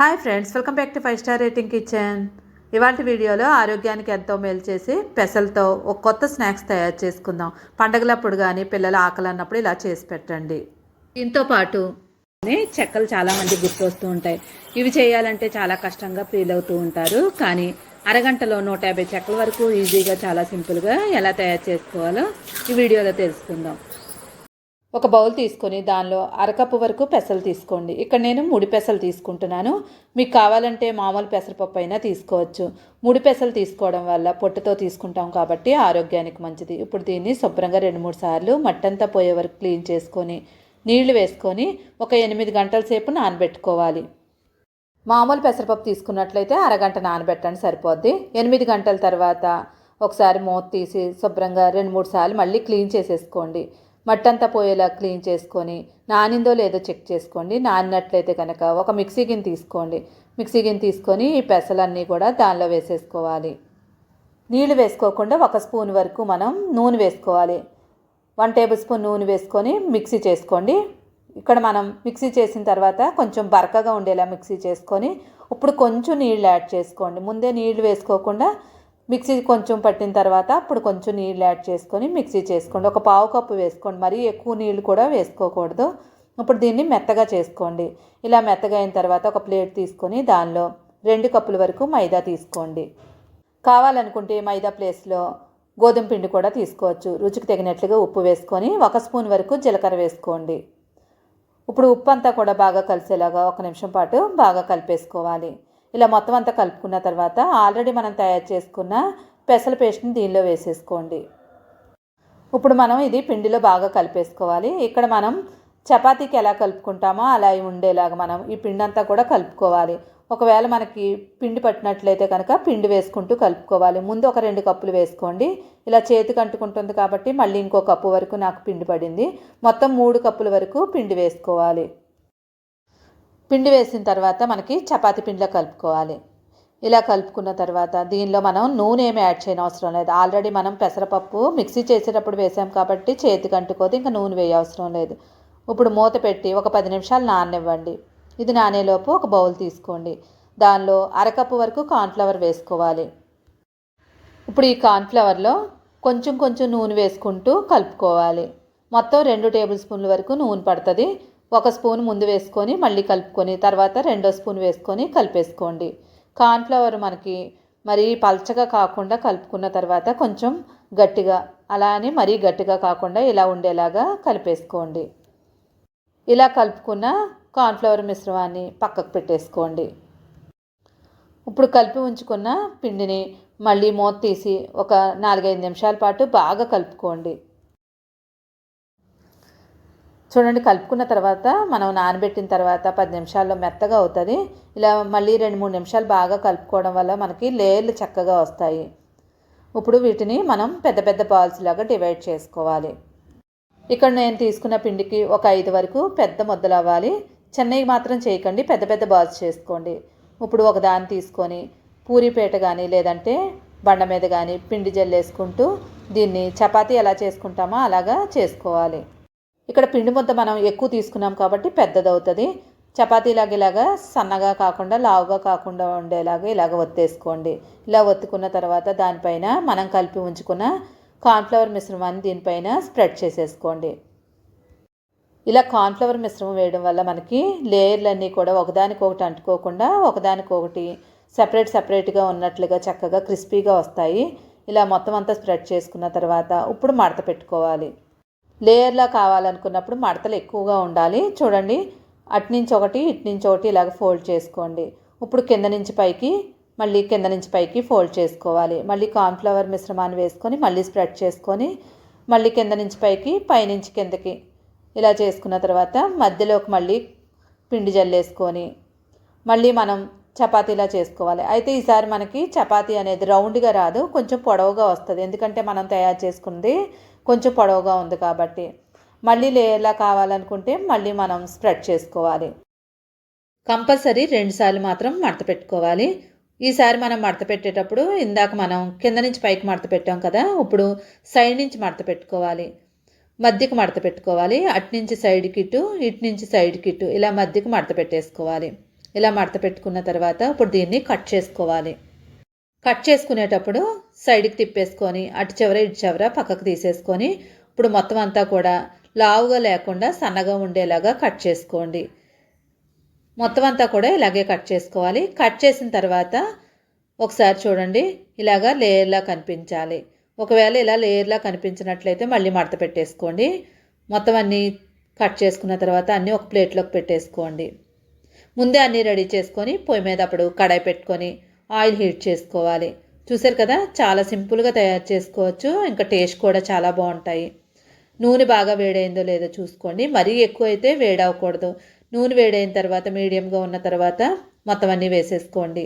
Hi friends, welcome back to 5 star rating kitchen. ఇవాళ వీడియోలో ఆరోగ్యానికి ఎంతో మేలు చేసి పెసలతో ఒక కొత్త స్నాక్స్ తయారు చేసుకుందాం. పండగలప్పుడు కానీ పిల్లలు ఆకలి అన్నప్పుడు ఇలా చేసి పెట్టండి. దీంతో పాటు చెక్కలు చాలామంది గుర్తొస్తూ ఉంటాయి. ఇవి చేయాలంటే చాలా కష్టంగా ఫీల్ అవుతూ ఉంటారు. కానీ అరగంటలో 150 చెక్కల వరకు ఈజీగా చాలా సింపుల్గా ఎలా తయారు చేసుకోవాలో ఈ వీడియోలో తెలుసుకుందాం. ఒక బౌల్ తీసుకొని దానిలో అరకప్పు వరకు పెసలు తీసుకోండి. ఇక్కడ నేను 3 పెసలు తీసుకుంటున్నాను. మీకు కావాలంటే మామూలు పెసరపప్పు అయినా తీసుకోవచ్చు. 3 పెసలు తీసుకోవడం వల్ల పొట్టుతో తీసుకుంటాం కాబట్టి ఆరోగ్యానికి మంచిది. ఇప్పుడు దీన్ని శుభ్రంగా 2-3 సార్లు మట్టంతా పోయే వరకు క్లీన్ చేసుకొని నీళ్లు వేసుకొని ఒక 8 గంటల సేపు నానబెట్టుకోవాలి. మామూలు పెసరపప్పు తీసుకున్నట్లయితే అరగంట నానబెట్టండి సరిపోద్ది. 8 గంటల తర్వాత ఒకసారి మూత తీసి శుభ్రంగా 2-3 సార్లు మళ్ళీ క్లీన్ చేసేసుకోండి. మట్టంతా పోయేలా క్లీన్ చేసుకొని నానిందో లేదో చెక్ చేసుకోండి. నానినట్లయితే కనుక ఒక మిక్సీ గిన్నె తీసుకోండి. మిక్సీ గిన్నె తీసుకొని ఈ పెసలన్నీ కూడా దానిలో వేసేసుకోవాలి. నీళ్లు వేసుకోకుండా 1 స్పూన్ వరకు మనం నూనె వేసుకోవాలి. 1 టేబుల్ స్పూన్ నూనె వేసుకొని మిక్సీ చేసుకోండి. ఇక్కడ మనం మిక్సీ చేసిన తర్వాత కొంచెం బరకగా ఉండేలా మిక్సీ చేసుకొని ఇప్పుడు కొంచెం నీళ్ళు యాడ్ చేసుకోండి. ముందే నీళ్లు వేసుకోకుండా మిక్సీ కొంచెం పట్టిన తర్వాత అప్పుడు కొంచెం నీళ్ళు యాడ్ చేసుకొని మిక్సీ చేసుకోండి. ఒక పావు కప్పు వేసుకోండి, మరీ ఎక్కువ నీళ్ళు కూడా వేసుకోకూడదు. ఇప్పుడు దీన్ని మెత్తగా చేసుకోండి. ఇలా మెత్తగా అయిన తర్వాత ఒక ప్లేట్ తీసుకొని దానిలో 2 కప్పుల వరకు మైదా తీసుకోండి. కావాలనుకుంటే మైదా ప్లేస్లో గోధుమ పిండి కూడా తీసుకోవచ్చు. రుచికి తగినట్లుగా ఉప్పు వేసుకొని 1 స్పూన్ వరకు జీలకర్ర వేసుకోండి. ఇప్పుడు ఉప్పు అంతా కూడా బాగా కలిసేలాగా 1 నిమిషం పాటు బాగా కలిపేసుకోవాలి. ఇలా మొత్తం అంతా కలుపుకున్న తర్వాత ఆల్రెడీ మనం తయారు చేసుకున్న పెసల పేస్ట్ని దీనిలో వేసేసుకోండి. ఇప్పుడు మనం ఇది పిండిలో బాగా కలిపేసుకోవాలి. ఇక్కడ మనం చపాతీకి ఎలా కలుపుకుంటామో అలా ఉండేలాగా మనం ఈ పిండి అంతా కూడా కలుపుకోవాలి. ఒకవేళ మనకి పిండి పట్టినట్లయితే కనుక పిండి వేసుకుంటూ కలుపుకోవాలి. ముందు ఒక 2 కప్పులు వేసుకోండి. ఇలా చేతికి అంటుకుంటుంది కాబట్టి మళ్ళీ ఇంకో కప్పు వరకు నాకు పిండి పడింది. మొత్తం 3 కప్పుల వరకు పిండి వేసుకోవాలి. పిండి వేసిన తర్వాత మనకి చపాతీ పిండిలో కలుపుకోవాలి. ఇలా కలుపుకున్న తర్వాత దీనిలో మనం నూనె ఏమి యాడ్ చేయని అవసరం లేదు. ఆల్రెడీ మనం పెసరపప్పు మిక్సీ చేసేటప్పుడు వేసాం కాబట్టి చేతికి అంటుకోదు, ఇంకా నూనె వేయ అవసరం లేదు. ఇప్పుడు మూత పెట్టి ఒక 10 నిమిషాలు నాననివ్వండి. ఇది నానేలోపు ఒక బౌల్ తీసుకోండి. దానిలో అరకప్పు వరకు కార్న్ఫ్లవర్ వేసుకోవాలి. ఇప్పుడు ఈ కార్న్ఫ్లవర్లో కొంచెం కొంచెం నూనె వేసుకుంటూ కలుపుకోవాలి. మొత్తం 2 టేబుల్ స్పూన్ల వరకు నూనె పడుతుంది. 1 స్పూన్ ముందు వేసుకొని మళ్ళీ కలుపుకొని తర్వాత 2వ స్పూన్ వేసుకొని కలిపేసుకోండి. కార్న్ఫ్లవర్ మనకి మరీ పల్చగా కాకుండా కలుపుకున్న తర్వాత కొంచెం గట్టిగా, అలా అని మరీ గట్టిగా కాకుండా ఇలా ఉండేలాగా కలిపేసుకోండి. ఇలా కలుపుకున్న కార్న్ఫ్లవర్ మిశ్రమాన్ని పక్కకు పెట్టేసుకోండి. ఇప్పుడు కలిపి ఉంచుకున్న పిండిని మళ్ళీ మూత తీసి ఒక 4-5 నిమిషాల పాటు బాగా కలుపుకోండి. చూడండి, కలుపుకున్న తర్వాత మనం నానబెట్టిన తర్వాత 10 నిమిషాల్లో మెత్తగా అవుతుంది. ఇలా మళ్ళీ 2-3 నిమిషాలు బాగా కలుపుకోవడం వల్ల మనకి లేయర్లు చక్కగా వస్తాయి. ఇప్పుడు వీటిని మనం పెద్ద పెద్ద బాల్స్ లాగా డివైడ్ చేసుకోవాలి. ఇక్కడ నేను తీసుకున్న పిండికి ఒక 5 వరకు పెద్ద ముద్దలు అవ్వాలి. చిన్నవి మాత్రం చేయకండి, పెద్ద పెద్ద బాల్స్ చేసుకోండి. ఇప్పుడు ఒక దాన్ని తీసుకొని పూరీపేట కానీ లేదంటే బండ మీద కానీ పిండి జల్లేసుకుంటూ దీన్ని చపాతీ ఎలా చేసుకుంటామో అలాగా చేసుకోవాలి. ఇక్కడ పిండి ముద్ద మనం ఎక్కువ తీసుకున్నాం కాబట్టి పెద్దది అవుతుంది. చపాతీలాగా ఇలాగా సన్నగా కాకుండా లావుగా కాకుండా ఉండేలాగా ఇలాగ ఒత్తేసుకోండి. ఇలా ఒత్తుకున్న తర్వాత దానిపైన మనం కలిపి ఉంచుకున్న కార్న్ఫ్లవర్ మిశ్రమాన్ని దీనిపైన స్ప్రెడ్ చేసేసుకోండి. ఇలా కార్న్ఫ్లవర్ మిశ్రమం వేయడం వల్ల మనకి లేయర్లన్నీ కూడా ఒకదానికొకటి అంటుకోకుండా ఒకదానికొకటి సపరేట్గా ఉన్నట్లుగా చక్కగా క్రిస్పీగా వస్తాయి. ఇలా మొత్తం అంతా స్ప్రెడ్ చేసుకున్న తర్వాత ఇప్పుడు మడత పెట్టుకోవాలి. లేయర్లా కావాలనుకున్నప్పుడు మడతలు ఎక్కువగా ఉండాలి. చూడండి, అటునుంచి ఒకటి ఇటునుంచి ఒకటి ఇలాగ ఫోల్డ్ చేసుకోండి. ఇప్పుడు కింద నుంచి పైకి మళ్ళీ కింద నుంచి పైకి ఫోల్డ్ చేసుకోవాలి. మళ్ళీ కార్న్ఫ్లవర్ మిశ్రమాన్ని వేసుకొని మళ్ళీ స్ప్రెడ్ చేసుకొని మళ్ళీ కింద నుంచి పైకి పైనుంచి కిందకి ఇలా చేసుకున్న తర్వాత మధ్యలోకి మళ్ళీ పిండి జల్లేసుకొని మళ్ళీ మనం చపాతీలా చేసుకోవాలి. అయితే ఈసారి మనకి చపాతీ అనేది రౌండ్గా రాదు, కొంచెం పొడవుగా వస్తుంది. ఎందుకంటే మనం తయారు చేసుకుంది కొంచెం పొడవుగా ఉంది కాబట్టి. మళ్ళీ లేయర్లా కావాలనుకుంటే మళ్ళీ మనం స్ప్రెడ్ చేసుకోవాలి. కంపల్సరీ 2 సార్లు మాత్రం మడత పెట్టుకోవాలి. ఈసారి మనం మడత పెట్టేటప్పుడు ఇందాక మనం కింద నుంచి పైకి మడత పెట్టాం కదా, ఇప్పుడు సైడ్ నుంచి మడత పెట్టుకోవాలి. మధ్యకి మడత పెట్టుకోవాలి. అటు నుంచి సైడ్కి ఇటు, ఇటు నుంచి సైడ్కి ఇటు ఇలా మధ్యకి మడత పెట్టేసుకోవాలి. ఇలా మడత పెట్టుకున్న తర్వాత ఇప్పుడు దీన్ని కట్ చేసుకోవాలి. కట్ చేసుకునేటప్పుడు సైడ్కి తిప్పేసుకొని అటు చివర ఇటు చివర పక్కకు తీసేసుకొని ఇప్పుడు మొత్తం అంతా కూడా లావుగా లేకుండా సన్నగా ఉండేలాగా కట్ చేసుకోండి. మొత్తం అంతా కూడా ఇలాగే కట్ చేసుకోవాలి. కట్ చేసిన తర్వాత ఒకసారి చూడండి, ఇలాగా లేయర్లా కనిపించాలి. ఒకవేళ ఇలా లేయర్లా కనిపించినట్లయితే మళ్ళీ మడత పెట్టేసుకోండి. మొత్తం అన్నీ కట్ చేసుకున్న తర్వాత అన్నీ ఒక ప్లేట్లోకి పెట్టేసుకోండి. ముందే అన్నీ రెడీ చేసుకొని పొయ్యి మీద అప్పుడు కడాయి పెట్టుకొని ఆయిల్ హీట్ చేసుకోవాలి. చూసారు కదా, చాలా సింపుల్గా తయారు చేసుకోవచ్చు. ఇంకా టేస్ట్ కూడా చాలా బాగుంటాయి. నూనె బాగా వేడైందో లేదో చూసుకోండి. మరీ ఎక్కువ అయితే వేడవకూడదు. నూనె వేడైన తర్వాత మీడియంగా ఉన్న తర్వాత మొత్తం అన్నీ వేసేసుకోండి.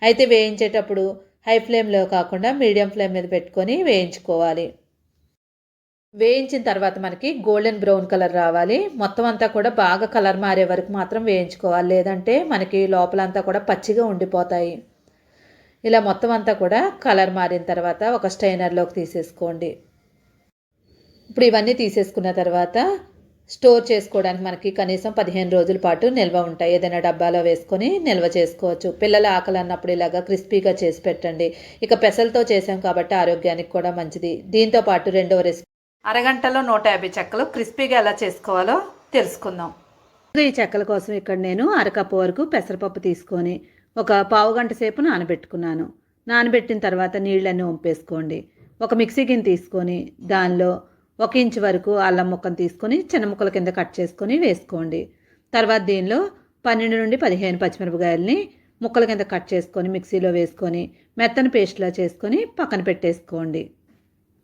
అయితే వేయించేటప్పుడు హై ఫ్లేమ్లో కాకుండా మీడియం ఫ్లేమ్ మీద పెట్టుకొని వేయించుకోవాలి. వేయించిన తర్వాత మనకి గోల్డెన్ బ్రౌన్ కలర్ రావాలి. మొత్తం అంతా కూడా బాగా కలర్ మారే వరకు మాత్రం వేయించుకోవాలి, లేదంటే మనకి లోపలంతా కూడా పచ్చిగా ఉండిపోతాయి. ఇలా మొత్తం అంతా కూడా కలర్ మారిన తర్వాత ఒక స్ట్రైనర్లోకి తీసేసుకోండి. ఇప్పుడు ఇవన్నీ తీసేసుకున్న తర్వాత స్టోర్ చేసుకోవడానికి మనకి కనీసం 15 రోజుల పాటు నిల్వ ఉంటాయి. ఏదైనా డబ్బాలో వేసుకొని నిల్వ చేసుకోవచ్చు. పిల్లల ఆకలి అన్నప్పుడు ఇలాగా క్రిస్పీగా చేసి పెట్టండి. ఇక పెసలతో చేసాం కాబట్టి ఆరోగ్యానికి కూడా మంచిది. దీంతో పాటు రెండవ రెసిపీ అరగంటలో 150 చెక్కలు క్రిస్పీగా ఎలా చేసుకోవాలో తెలుసుకుందాం. ఈ చెక్కల కోసం ఇక్కడ నేను అరకప్పు వరకు పెసరపప్పు తీసుకొని ఒక పావు గంట సేపు నానబెట్టుకున్నాను. నానబెట్టిన తర్వాత నీళ్ళన్నీ వంపేసుకోండి. ఒక మిక్సీ గిన్నె తీసుకొని దానిలో 1 ఇంచు వరకు అల్లం ముక్కను తీసుకొని చిన్న ముక్కల కింద కట్ చేసుకొని వేసుకోండి. తర్వాత దీనిలో 12 నుండి 15 పచ్చిమిరపకాయలని ముక్కల కింద కట్ చేసుకొని మిక్సీలో వేసుకొని మెత్తని పేస్ట్లా చేసుకొని పక్కన పెట్టేసుకోండి.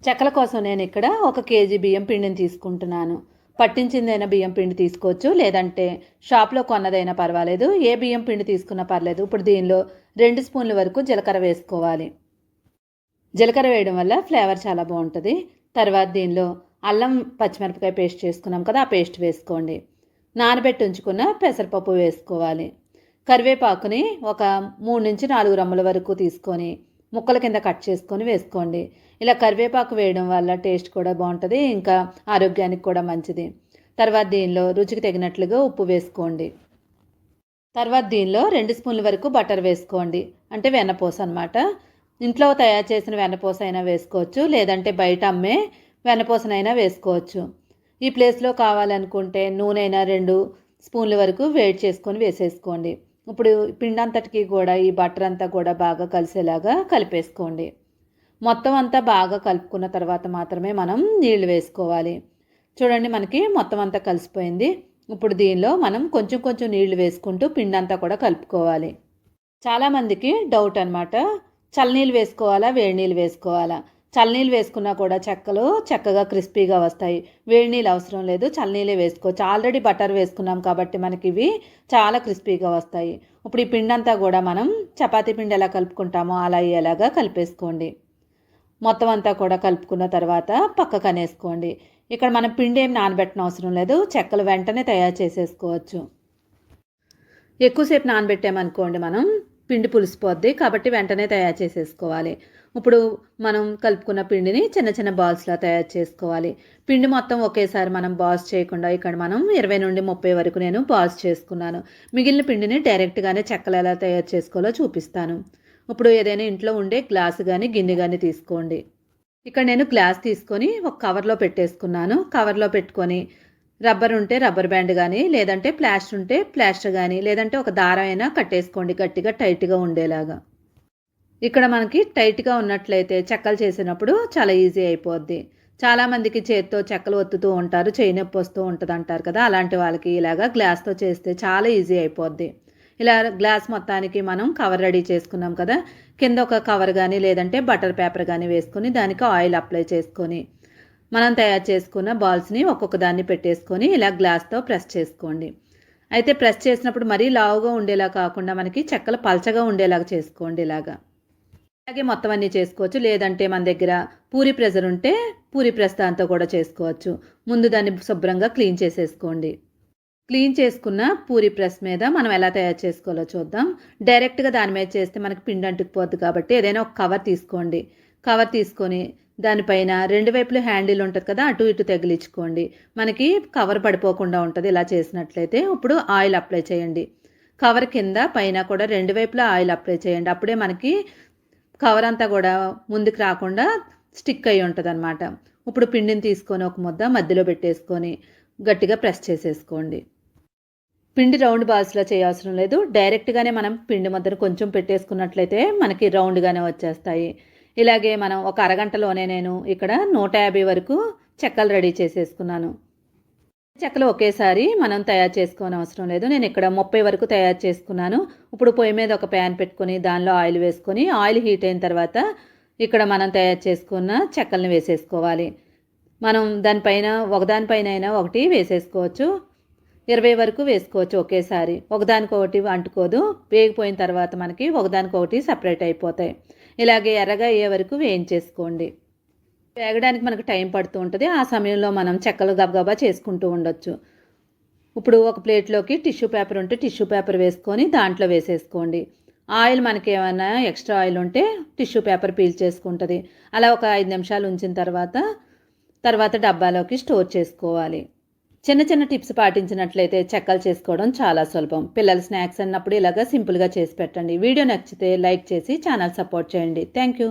చెక్కల కోసం నేను ఇక్కడ 1 కేజీ బియ్యం పిండిని తీసుకుంటున్నాను. పట్టించిందైనా బియ్యం పిండి తీసుకోవచ్చు, లేదంటే షాప్లో కొన్నదైనా పర్వాలేదు. ఏ బియ్యం పిండి తీసుకున్నా పర్లేదు. ఇప్పుడు దీనిలో 2 స్పూన్ల వరకు జీలకర్ర వేసుకోవాలి. జీలకర్ర వేయడం వల్ల ఫ్లేవర్ చాలా బాగుంటుంది. తర్వాత దీనిలో అల్లం పచ్చిమిరపకాయ పేస్ట్ చేసుకున్నాం కదా, ఆ పేస్ట్ వేసుకోండి. నానబెట్టి ఉంచుకున్న పెసరపప్పు వేసుకోవాలి. కరివేపాకుని ఒక 3 నుంచి 4 రెమ్మల వరకు తీసుకొని ముక్కల కింద కట్ చేసుకొని వేసుకోండి. ఇలా కరివేపాకు వేయడం వల్ల టేస్ట్ కూడా బాగుంటుంది, ఇంకా ఆరోగ్యానికి కూడా మంచిది. తర్వాత దీనిలో రుచికి తగినట్లుగా ఉప్పు వేసుకోండి. తర్వాత దీనిలో 2 స్పూన్ల వరకు బటర్ వేసుకోండి, అంటే వెన్నపూస అనమాట. ఇంట్లో తయారు చేసిన వెన్నపూస అయినా వేసుకోవచ్చు, లేదంటే బయట అమ్మే వెన్నపూసనైనా వేసుకోవచ్చు. ఈ ప్లేస్లో కావాలనుకుంటే నూనె అయినా 2 స్పూన్ల వరకు వేడి చేసుకొని వేసేసుకోండి. ఇప్పుడు పిండి అంతటికి కూడా ఈ బటర్ అంతా కూడా బాగా కలిసేలాగా కలిపేసుకోండి. మొత్తం అంతా బాగా కలుపుకున్న తర్వాత మాత్రమే మనం నీళ్లు వేసుకోవాలి. చూడండి, మనకి మొత్తం అంతా కలిసిపోయింది. ఇప్పుడు దీనిలో మనం కొంచెం కొంచెం నీళ్లు వేసుకుంటూ పిండి అంతా కూడా కలుపుకోవాలి. చాలామందికి డౌట్ అనమాట, చల్లనీళ్ళు వేసుకోవాలా వేడి నీళ్ళు వేసుకోవాలా? చల్లనీళ్ళు వేసుకున్నా కూడా చెక్కలు చక్కగా క్రిస్పీగా వస్తాయి. వేడి నీళ్ళు అవసరం లేదు, చల్లనీళ్ళే వేసుకోవచ్చు. ఆల్రెడీ బటర్ వేసుకున్నాం కాబట్టి మనకి ఇవి చాలా క్రిస్పీగా వస్తాయి. ఇప్పుడు ఈ పిండి అంతా కూడా మనం చపాతీ పిండి ఎలా కలుపుకుంటామో అలా ఎలాగా కలిపేసుకోండి. మొత్తం అంతా కూడా కలుపుకున్న తర్వాత పక్కకు అనేసుకోండి. ఇక్కడ మనం పిండి ఏం నానబెట్టడం అవసరం లేదు, చెక్కలు వెంటనే తయారు చేసేసుకోవచ్చు. ఎక్కువసేపు నానబెట్టామనుకోండి మనం పిండి పులిసిపోద్ది, కాబట్టి వెంటనే తయారు చేసేసుకోవాలి. ఇప్పుడు మనం కలుపుకున్న పిండిని చిన్న చిన్న బాల్స్లా తయారు చేసుకోవాలి. పిండి మొత్తం ఒకేసారి మనం బాల్స్ చేయకుండా ఇక్కడ మనం 20 నుండి 30 వరకు నేను బాల్స్ చేసుకున్నాను. మిగిలిన పిండిని డైరెక్ట్గానే చెక్కలు ఎలా తయారు చేసుకోవాలో చూపిస్తాను. ఇప్పుడు ఏదైనా ఇంట్లో ఉండే గ్లాసు కానీ గిన్నె కానీ తీసుకోండి. ఇక్కడ నేను గ్లాస్ తీసుకొని ఒక కవర్లో పెట్టేసుకున్నాను. కవర్లో పెట్టుకొని రబ్బర్ ఉంటే రబ్బర్ బ్యాండ్ కానీ, లేదంటే ప్లాస్టర్ ఉంటే ప్లాస్టర్ కానీ, లేదంటే ఒక దారం అయినా కట్టేసుకోండి గట్టిగా టైట్గా ఉండేలాగా. ఇక్కడ మనకి టైట్గా ఉన్నట్లయితే చెక్కలు చేసినప్పుడు చాలా ఈజీ అయిపోద్ది. చాలామందికి చేతితో చెక్కలు ఒత్తుతూ ఉంటారు, చేయి నొప్పి వస్తూ ఉంటుంది అంటారు కదా, అలాంటి వాళ్ళకి ఇలాగా గ్లాస్తో చేస్తే చాలా ఈజీ అయిపోద్ది. ఇలా గ్లాస్ మొత్తానికి మనం కవర్ రెడీ చేసుకున్నాం కదా, కింద ఒక కవర్ కానీ లేదంటే బటర్ పేపర్ కానీ వేసుకొని దానికి ఆయిల్ అప్లై చేసుకొని మనం తయారు చేసుకున్న బాల్స్ని ఒక్కొక్క దాన్ని పెట్టేసుకొని ఇలా గ్లాస్తో ప్రెస్ చేసుకోండి. అయితే ప్రెస్ చేసినప్పుడు మరీ లావుగా ఉండేలా కాకుండా మనకి చెక్కలు పల్చగా ఉండేలాగా చేసుకోండి. ఇలాగా అలాగే మొత్తం అన్నీ చేసుకోవచ్చు, లేదంటే మన దగ్గర పూరి ప్రెజర్ ఉంటే పూరి ప్రెస్ దాంతో కూడా చేసుకోవచ్చు. ముందు దాన్ని శుభ్రంగా క్లీన్ చేసేసుకోండి. క్లీన్ చేసుకున్న పూరి ప్రెస్ మీద మనం ఎలా తయారు చేసుకోవాలో చూద్దాం. డైరెక్ట్గా దాని మీద చేస్తే మనకి పిండి అంటుకుపోద్ది కాబట్టి ఏదైనా ఒక కవర్ తీసుకోండి. కవర్ తీసుకొని దానిపైన 2 వైపులు హ్యాండిల్ ఉంటుంది కదా, అటు ఇటు తగిలించుకోండి. మనకి కవర్ పడిపోకుండా ఉంటుంది ఇలా చేసినట్లయితే. ఇప్పుడు ఆయిల్ అప్లై చేయండి. కవర్ కింద పైన కూడా రెండు వైపులా ఆయిల్ అప్లై చేయండి. అప్పుడే మనకి కవర్ అంతా కూడా ముందుకు రాకుండా స్టిక్ అయి ఉంటుందన్నమాట. ఇప్పుడు పిండిని తీసుకొని ఒక ముద్ద మధ్యలో పెట్టేసుకొని గట్టిగా ప్రెస్ చేసేసుకోండి. పిండి రౌండ్ బాల్స్లో చేయవసరం లేదు. డైరెక్ట్గానే మనం పిండి ముద్దను కొంచెం పెట్టేసుకున్నట్లయితే మనకి రౌండ్గానే వచ్చేస్తాయి. ఇలాగే మనం ఒక అరగంటలోనే నేను ఇక్కడ 150 వరకు చెక్కలు రెడీ చేసేసుకున్నాను. చెక్కలు ఒకేసారి మనం తయారు చేసుకోని అవసరం లేదు. నేను ఇక్కడ 30 వరకు తయారు చేసుకున్నాను. ఇప్పుడు పొయ్యి మీద ఒక ప్యాన్ పెట్టుకొని దానిలో ఆయిల్ వేసుకొని ఆయిల్ హీట్ అయిన తర్వాత ఇక్కడ మనం తయారు చేసుకున్న చెక్కల్ని వేసేసుకోవాలి. మనం దానిపైన ఒకదానిపైన అయినా ఒకటి వేసేసుకోవచ్చు. 20 వరకు వేసుకోవచ్చు ఒకేసారి. ఒకదానికొకటి అంటుకోదు. వేగిపోయిన తర్వాత మనకి ఒకదానికొకటి సపరేట్ అయిపోతాయి. ఇలాగే ఎర్రగా అయ్యే వరకు వేయించేసుకోండి. వేగడానికి మనకు టైం పడుతూ ఉంటుంది. ఆ సమయంలో మనం చెక్కలు గబగబా చేసుకుంటూ ఉండొచ్చు. ఇప్పుడు ఒక ప్లేట్లోకి టిష్యూ పేపర్ ఉంటే టిష్యూ పేపర్ వేసుకొని దాంట్లో వేసేసుకోండి. ఆయిల్ మనకి ఏమైనా ఎక్స్ట్రా ఆయిల్ ఉంటే టిష్యూ పేపర్ పీల్ చేసుకుంటుంది. అలా ఒక 5 నిమిషాలు ఉంచిన తర్వాత డబ్బాలోకి స్టోర్ చేసుకోవాలి. చిన్న చిన్న టిప్స్ పాటించినట్లయితే చెక్కలు చేసుకోవడం చాలా సులభం. పిల్లలు స్నాక్స్ అన్నప్పుడు ఇలాగా సింపుల్గా చేసి పెట్టండి. వీడియో నచ్చితే లైక్ చేసి ఛానల్ సపోర్ట్ చేయండి. Thank you.